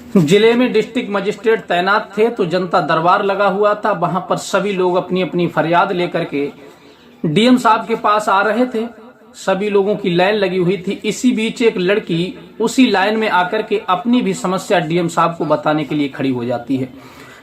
जिले में district magistrate तैनात थे तो जनता दरबार लगा हुआ था। वहां पर सभी लोग अपनी अपनी फरियाद लेकर के डीएम साहब के पास आ रहे थे। सभी लोगों की लाइन लगी हुई थी। इसी बीच एक लड़की उसी लाइन में आकर के अपनी भी समस्या डीएम साहब को बताने के लिए खड़ी हो जाती है।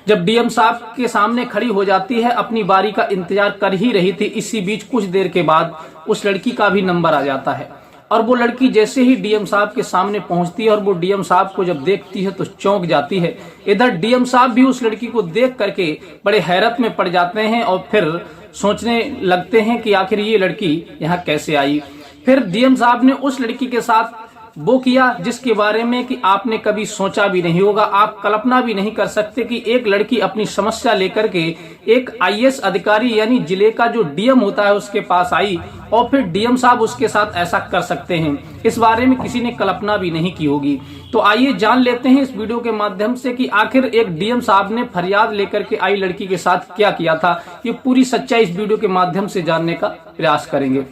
जब डीएम साहब के सामने खड़ी हो जाती है, अपनी बारी का इंतजार कर ही रही थी। इसी बीच कुछ देर के बाद उस लड़की का भी नंबर आ जाता है और वो लड़की जैसे ही डीएम साहब के सामने पहुंचती है और वो डीएम साहब को जब देखती है तो चौंक जाती है। इधर डीएम साहब भी उस लड़की को देख करके बड़े हैरत में पड़ जाते हैं और फिर सोचने लगते हैं कि आखिर ये लड़की यहाँ कैसे आई। फिर डीएम साहब ने उस लड़की के साथ वो किया जिसके बारे में कि आपने कभी सोचा भी नहीं होगा। आप कल्पना भी नहीं कर सकते कि एक लड़की अपनी समस्या लेकर के एक आईएएस अधिकारी यानी जिले का जो डीएम होता है उसके पास आई और फिर डीएम साहब उसके साथ ऐसा कर सकते हैं। इस बारे में किसी ने कल्पना भी नहीं की होगी। तो आइए जान लेते हैं इस वीडियो के माध्यम से कि आखिर एक डीएम साहब ने फरियाद लेकर के आई लड़की के साथ क्या किया था। ये पूरी सच्चाई इस वीडियो के माध्यम से जानने का प्रयास करेंगे।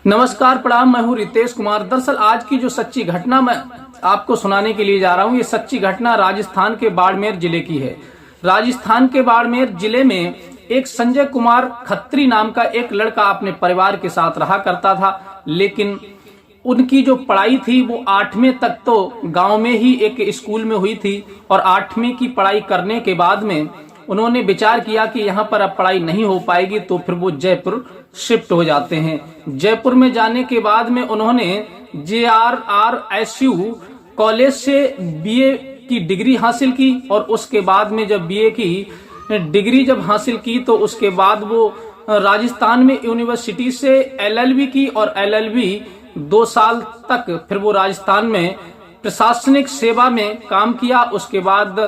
नमस्कार, प्रणाम, मैं हूं रितेश कुमार। दरअसल आज की जो सच्ची घटना मैं आपको सुनाने के लिए जा रहा हूं, ये सच्ची घटना राजस्थान के बाड़मेर जिले की है। राजस्थान के बाड़मेर जिले में एक संजय कुमार खत्री नाम का एक लड़का अपने परिवार के साथ रहा करता था, लेकिन उनकी जो पढ़ाई थी वो 8वीं तक तो गांव में ही एक स्कूल में हुई थी और 8वीं की पढ़ाई करने के बाद में उन्होंने विचार किया कि यहाँ पर अब पढ़ाई नहीं हो पाएगी, तो फिर वो जयपुर शिफ्ट हो जाते हैं। जयपुर में जाने के बाद में उन्होंने JRRSU कॉलेज से बीए की डिग्री हासिल की और उसके बाद में जब बीए की डिग्री जब हासिल की तो उसके बाद वो राजस्थान में यूनिवर्सिटी से LLB की और LLB 2 साल तक फिर वो राजस्थान में प्रशासनिक सेवा में काम किया। उसके बाद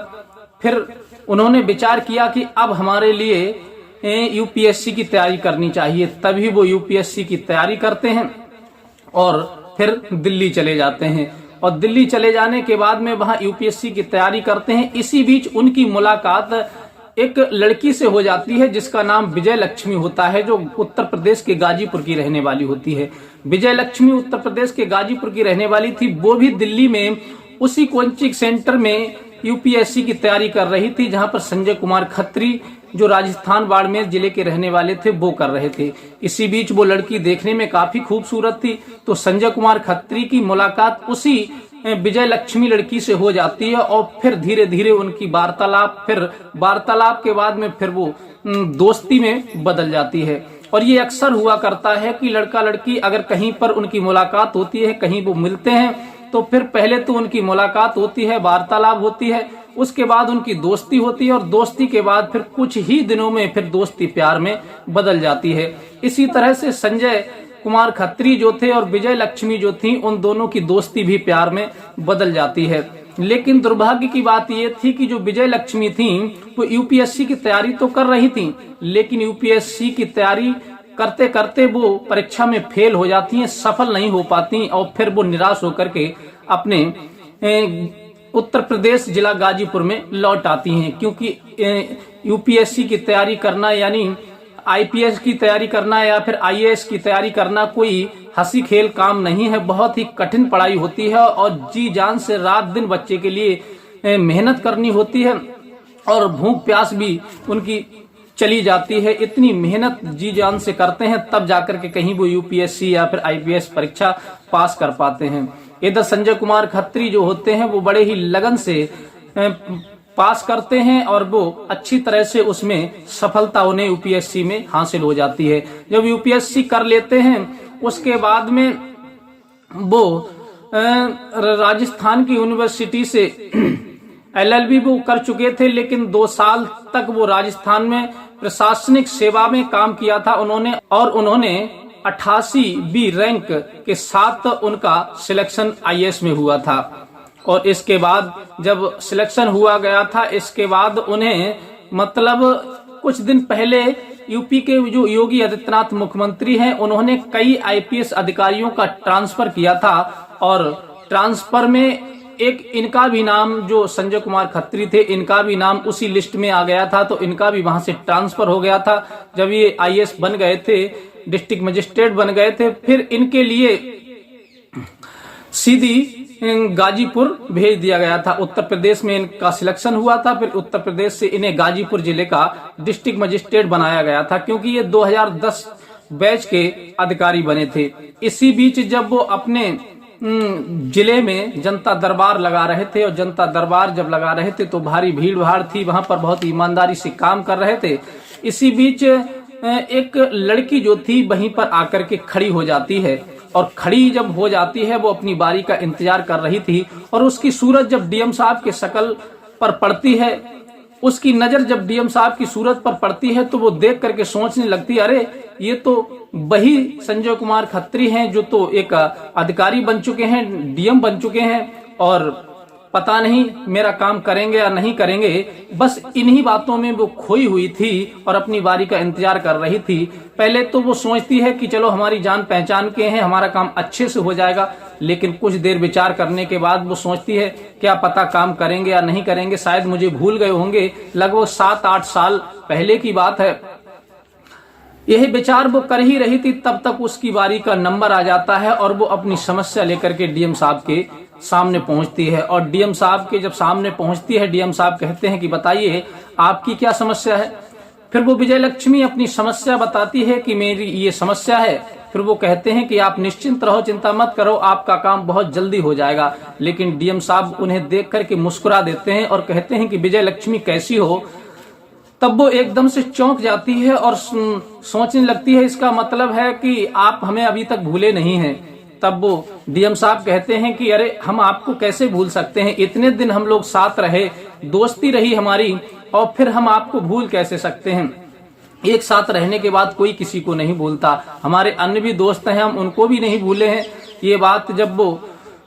फिर उन्होंने विचार किया कि अब हमारे लिए यूपीएससी की तैयारी करनी चाहिए। तभी वो यूपीएससी की तैयारी करते हैं और फिर दिल्ली चले जाते हैं और दिल्ली चले जाने के बाद में वहां यूपीएससी की तैयारी करते हैं। इसी बीच उनकी मुलाकात एक लड़की से हो जाती है जिसका नाम विजय लक्ष्मी होता है, जो उत्तर प्रदेश के गाजीपुर की रहने वाली होती है। विजय लक्ष्मी उत्तर प्रदेश के गाजीपुर की रहने वाली थी। वो भी दिल्ली में उसी कोचिंग सेंटर में यूपीएससी की तैयारी कर रही थी जहां पर संजय कुमार खत्री जो राजस्थान बाड़मेर जिले के रहने वाले थे वो कर रहे थे। इसी बीच वो लड़की देखने में काफी खूबसूरत थी, तो संजय कुमार खत्री की मुलाकात उसी विजय लक्ष्मी लड़की से हो जाती है और फिर धीरे धीरे उनकी वार्तालाप के बाद में फिर वो दोस्ती में बदल जाती है। और ये अक्सर हुआ करता है कि लड़का लड़की अगर कहीं पर उनकी मुलाकात होती है, कहीं वो मिलते हैं, तो फिर पहले तो उनकी मुलाकात होती है, वार्तालाप होती है, उसके बाद उनकी दोस्ती होती है और दोस्ती के बाद फिर कुछ ही दिनों में फिर दोस्ती प्यार में बदल जाती है। इसी तरह से संजय कुमार खत्री जो थे और विजय लक्ष्मी जो थी, उन दोनों की दोस्ती भी प्यार में बदल जाती है। लेकिन दुर्भाग्य की बात ये थी कि जो विजय लक्ष्मी थी वो यूपीएससी की तैयारी तो कर रही थी, लेकिन यूपीएससी की तैयारी करते करते वो परीक्षा में फेल हो जाती हैं, सफल नहीं हो पाती और फिर वो निराश होकर के अपने उत्तर प्रदेश जिला गाजीपुर में लौट आती हैं। क्योंकि यूपीएससी की तैयारी करना यानी आईपीएस की तैयारी करना या फिर आईएएस की तैयारी करना कोई हंसी खेल काम नहीं है। बहुत ही कठिन पढ़ाई होती है और जी जान से रात दिन बच्चे के लिए मेहनत करनी होती है और भूख प्यास भी उनकी चली जाती है। इतनी मेहनत जी जान से करते हैं तब जाकर के कहीं वो यूपीएससी या फिर आईपीएस परीक्षा पास कर पाते हैं। इधर संजय कुमार खत्री जो होते हैं वो बड़े ही लगन से पास करते हैं और वो अच्छी तरह से उसमें सफलता उन्हें यूपीएससी में हासिल हो जाती है। जब यूपीएससी कर लेते हैं उसके बाद में वो राजस्थान की यूनिवर्सिटी से LLB वो कर चुके थे, लेकिन 2 साल तक वो राजस्थान में प्रशासनिक सेवा में काम किया था उन्होंने 88B रैंक के साथ उनका सिलेक्शन आईएएस में हुआ था। और इसके बाद जब सिलेक्शन हुआ गया था, इसके बाद उन्हें मतलब कुछ दिन पहले यूपी के जो योगी आदित्यनाथ मुख्यमंत्री हैं, उन्होंने कई आईपीएस अधिकारियों का ट्रांसफर किया था और ट्रांसफर में एक इनका भी नाम, जो संजय कुमार खत्री थे, इनका भी नाम उसी लिस्ट में आ गया था, तो इनका भी वहां से ट्रांसफर हो गया था। जब ये आईएएस बन गए थे, डिस्ट्रिक्ट मजिस्ट्रेट बन गए थे, फिर इनके लिए सीधी गाजीपुर भेज दिया गया था। उत्तर प्रदेश में इनका सिलेक्शन हुआ था, फिर उत्तर प्रदेश से इन्हें गाजीपुर जिले का डिस्ट्रिक्ट मजिस्ट्रेट बनाया गया था, क्योंकि ये 2010 बैच के अधिकारी बने थे। इसी बीच जब वो अपने जिले में जनता दरबार लगा रहे थे, और जनता दरबार जब लगा रहे थे तो भारी भीड़ भाड़ थी, वहां पर बहुत ईमानदारी से काम कर रहे थे। इसी बीच एक लड़की जो थी वहीं पर आकर के खड़ी हो जाती है, और खड़ी जब हो जाती है वो अपनी बारी का इंतजार कर रही थी, और उसकी सूरत जब डीएम साहब के शकल पर पड़ती है, उसकी नजर जब डीएम साहब की सूरत पर पड़ती है तो वो देख करके सोचने लगती है, अरे ये तो वही संजय कुमार खत्री हैं जो तो एक अधिकारी बन चुके हैं, डीएम बन चुके हैं, और पता नहीं मेरा काम करेंगे या नहीं करेंगे। बस इन्हीं बातों में वो खोई हुई थी और अपनी बारी का इंतजार कर रही थी। पहले तो वो सोचती है कि चलो हमारी जान पहचान के हैं, हमारा काम अच्छे से हो जाएगा, लेकिन कुछ देर विचार करने के बाद वो सोचती है क्या पता काम करेंगे या नहीं करेंगे, शायद मुझे भूल गए होंगे। लगभग 7-8 साल पहले की बात है। यही विचार वो कर ही रही थी, तब तक उसकी बारी का नंबर आ जाता है और वो अपनी समस्या लेकर के डीएम साहब के सामने पहुंचती है। और डीएम साहब के जब सामने पहुंचती है, डीएम साहब कहते हैं कि बताइए आपकी क्या समस्या है। फिर वो विजय लक्ष्मी अपनी समस्या बताती है कि मेरी ये समस्या है। फिर वो कहते हैं कि आप निश्चिंत रहो, चिंता मत करो, आपका काम बहुत जल्दी हो जाएगा। लेकिन डीएम साहब उन्हें देख करके मुस्कुरा देते हैं और कहते हैं कि विजय लक्ष्मी कैसी हो। तब वो एकदम से चौंक जाती है और सोचने लगती है इसका मतलब है कि आप हमें अभी तक भूले नहीं हैं। तब वो डीएम साहब कहते हैं कि अरे हम आपको कैसे भूल सकते हैं, इतने दिन हम लोग साथ रहे, दोस्ती रही हमारी, और फिर हम आपको भूल कैसे सकते हैं। एक साथ रहने के बाद कोई किसी को नहीं भूलता, हमारे अन्य भी दोस्त हैं, हम उनको भी नहीं भूले हैं। ये बात जब वो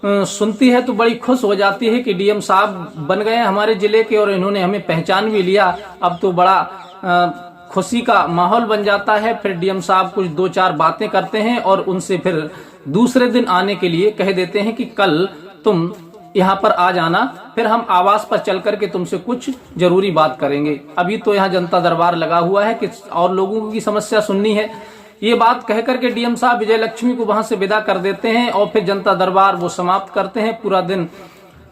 सुनती है तो बड़ी खुश हो जाती है कि डीएम साहब बन गए हमारे जिले के और इन्होंने हमें पहचान भी लिया। अब तो बड़ा खुशी का माहौल बन जाता है। फिर डीएम साहब कुछ 2-4 बातें करते हैं और उनसे फिर दूसरे दिन आने के लिए कह देते हैं कि कल तुम यहाँ पर आ जाना, फिर हम आवास पर चल करके तुमसे कुछ जरूरी बात करेंगे। अभी तो यहाँ जनता दरबार लगा हुआ है कि और लोगों की समस्या सुननी है। ये बात कह करके डीएम साहब विजय लक्ष्मी को वहां से विदा कर देते हैं और फिर जनता दरबार वो समाप्त करते हैं। पूरा दिन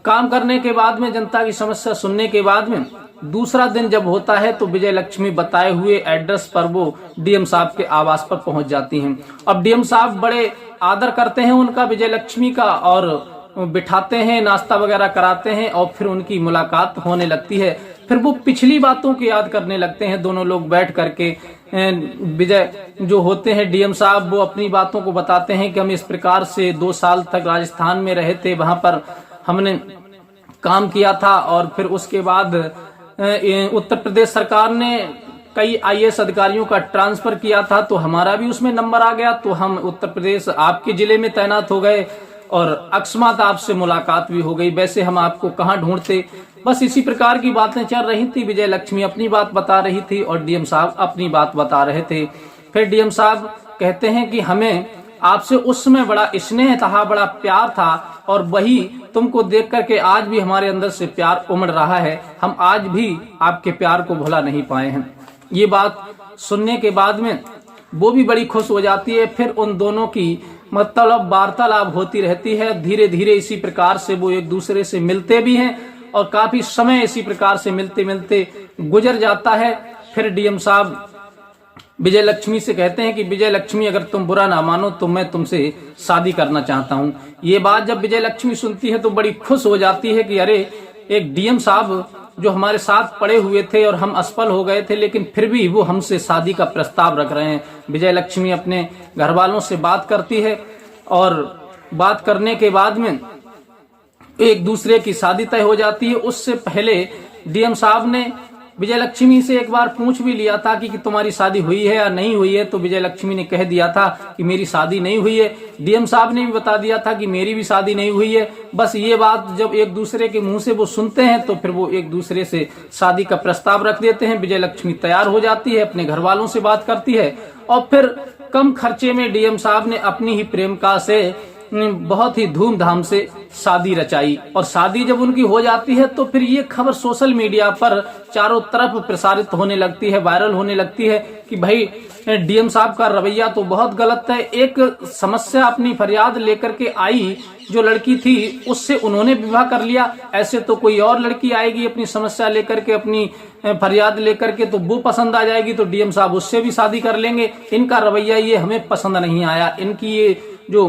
काम करने के बाद में, जनता की समस्या सुनने के बाद में, दूसरा दिन जब होता है तो विजय लक्ष्मी बताए हुए एड्रेस पर वो डीएम साहब के आवास पर पहुंच जाती हैं। अब डीएम साहब बड़े आदर करते हैं उनका, विजय लक्ष्मी का, और बिठाते हैं, नाश्ता वगैरह कराते हैं और फिर उनकी मुलाकात होने लगती है। फिर वो पिछली बातों को याद करने लगते हैं दोनों लोग बैठ करके। विजय जो होते हैं डीएम साहब, वो अपनी बातों को बताते हैं कि हम इस प्रकार से 2 साल तक राजस्थान में रहे थे, वहां पर हमने काम किया था, और फिर उसके बाद उत्तर प्रदेश सरकार ने कई आईएएस अधिकारियों का ट्रांसफर किया था, तो हमारा भी उसमें नंबर आ गया, तो हम उत्तर प्रदेश आपके जिले में तैनात हो गए और अकस्मात आपसे मुलाकात भी हो गई। वैसे हम आपको कहाँ ढूंढते। बस इसी प्रकार की बातें चल रही थी। विजय लक्ष्मी अपनी बात बता रही थी और डीएम साहब अपनी बात बता रहे थे। फिर डीएम साहब कहते हैं कि हमें आपसे उस समय बड़ा स्नेह था, बड़ा प्यार था, और वही तुमको देख करके आज भी हमारे अंदर से प्यार उमड़ रहा है। हम आज भी आपके प्यार को भुला नहीं पाए हैं। ये बात सुनने के बाद में वो भी बड़ी खुश हो जाती है। फिर उन दोनों की मतलब वार्तालाप होती रहती है। धीरे धीरे इसी प्रकार से वो एक दूसरे से मिलते भी हैं और काफी समय इसी प्रकार से मिलते मिलते गुजर जाता है। फिर डीएम साहब विजय लक्ष्मी से कहते हैं कि विजय लक्ष्मी, अगर तुम बुरा ना मानो तो मैं तुमसे शादी करना चाहता हूँ। ये बात जब विजय लक्ष्मी सुनती है तो बड़ी खुश हो जाती है कि अरे, एक डीएम साहब जो हमारे साथ पड़े हुए थे और हम असफल हो गए थे, लेकिन फिर भी वो हमसे शादी का प्रस्ताव रख रहे हैं। विजय लक्ष्मी अपने घर वालों से बात करती है और बात करने के बाद में एक दूसरे की शादी तय हो जाती है। उससे पहले डीएम साहब ने विजय लक्ष्मी से एक बार पूछ भी लिया था कि तुम्हारी शादी हुई है या नहीं हुई है, तो विजय लक्ष्मी ने कह दिया था कि मेरी शादी नहीं हुई है। डीएम साहब ने भी बता दिया था कि मेरी भी शादी नहीं हुई है। बस ये बात जब एक दूसरे के मुंह से वो सुनते हैं तो फिर वो एक दूसरे से शादी का प्रस्ताव रख देते हैं। विजय लक्ष्मी तैयार हो जाती है, अपने घर वालों से बात करती है और फिर कम खर्चे में डीएम साहब ने अपनी ही प्रेमिका से बहुत ही धूमधाम से शादी रचाई। और शादी जब उनकी हो जाती है तो फिर ये खबर सोशल मीडिया पर चारों तरफ प्रसारित होने लगती है, वायरल होने लगती है कि भाई डीएम साहब का रवैया तो बहुत गलत है। एक समस्या अपनी फरियाद लेकर के आई, जो लड़की थी उससे उन्होंने विवाह कर लिया। ऐसे तो कोई और लड़की आएगी अपनी समस्या लेकर के, अपनी फरियाद लेकर के, तो वो पसंद आ जाएगी तो डीएम साहब उससे भी शादी कर लेंगे। इनका रवैया ये हमें पसंद नहीं आया। इनकी ये जो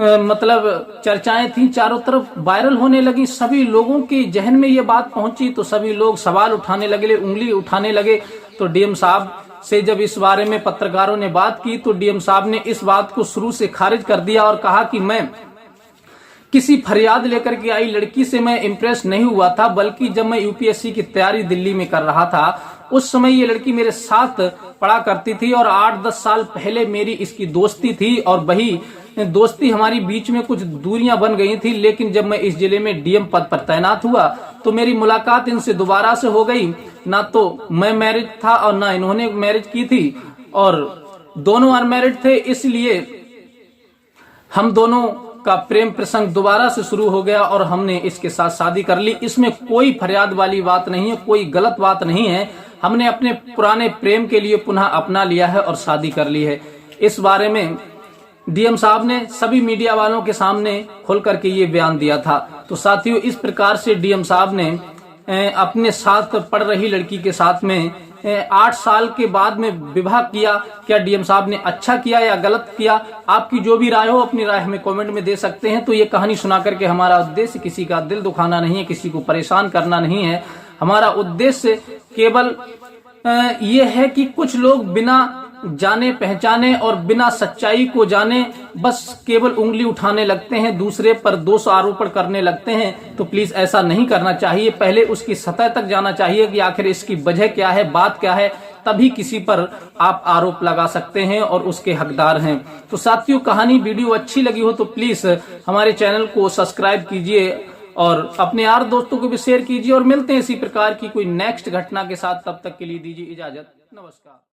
मतलब चर्चाएं थी चारों तरफ वायरल होने लगी, सभी लोगों के जहन में ये बात पहुंची तो सभी लोग सवाल उठाने लगे, उंगली उठाने लगे। तो डीएम साहब से जब इस बारे में पत्रकारों ने बात की तो डीएम साहब ने इस बात को शुरू से खारिज कर दिया और कहा कि मैं किसी फरियाद लेकर के आई लड़की से मैं इम्प्रेस नहीं हुआ था, बल्कि जब मैं यूपीएससी की तैयारी दिल्ली में कर रहा था उस समय ये लड़की मेरे साथ पढ़ा करती थी और 8-10 साल पहले मेरी इसकी दोस्ती थी और वही दोस्ती हमारी बीच में कुछ दूरियां बन गई थी। लेकिन जब मैं इस जिले में डीएम पद पर तैनात हुआ तो मेरी मुलाकात इनसे दोबारा से हो गई। ना तो मैं मैरिज था और ना इन्होंने मैरिज की थी और दोनों अनमैरिड थे, इसलिए हम दोनों का प्रेम प्रसंग दोबारा से शुरू हो गया और हमने इसके साथ शादी कर ली। इसमें कोई फरियाद वाली बात नहीं है, कोई गलत बात नहीं है। हमने अपने पुराने प्रेम के लिए पुनः अपना लिया है और शादी कर ली है। इस बारे में डीएम साहब ने सभी मीडिया वालों के सामने खुल करके ये बयान दिया था। तो साथियों, इस प्रकार से डीएम साहब ने अपने साथ पढ़ रही लड़की के साथ में 8 साल के बाद में विवाह किया। क्या डीएम साहब ने अच्छा किया या गलत किया? आपकी जो भी राय हो अपनी राय हमें कमेंट में दे सकते हैं। तो ये कहानी सुना करके हमारा उद्देश्य किसी का दिल दुखाना नहीं है, किसी को परेशान करना नहीं है। हमारा उद्देश्य केवल ये है कि कुछ लोग बिना जाने पहचाने और बिना सच्चाई को जाने बस केवल उंगली उठाने लगते हैं, दूसरे पर दोष आरोपण करने लगते हैं। तो प्लीज ऐसा नहीं करना चाहिए। पहले उसकी सतह तक जाना चाहिए कि आखिर इसकी वजह क्या है, बात क्या है, तभी किसी पर आप आरोप लगा सकते हैं और उसके हकदार हैं। तो साथियों, कहानी वीडियो अच्छी लगी हो तो प्लीज हमारे चैनल को सब्सक्राइब कीजिए और अपने यार दोस्तों को भी शेयर कीजिए और मिलते हैं इसी प्रकार की कोई नेक्स्ट घटना के साथ। तब तक के लिए दीजिए इजाजत। नमस्कार।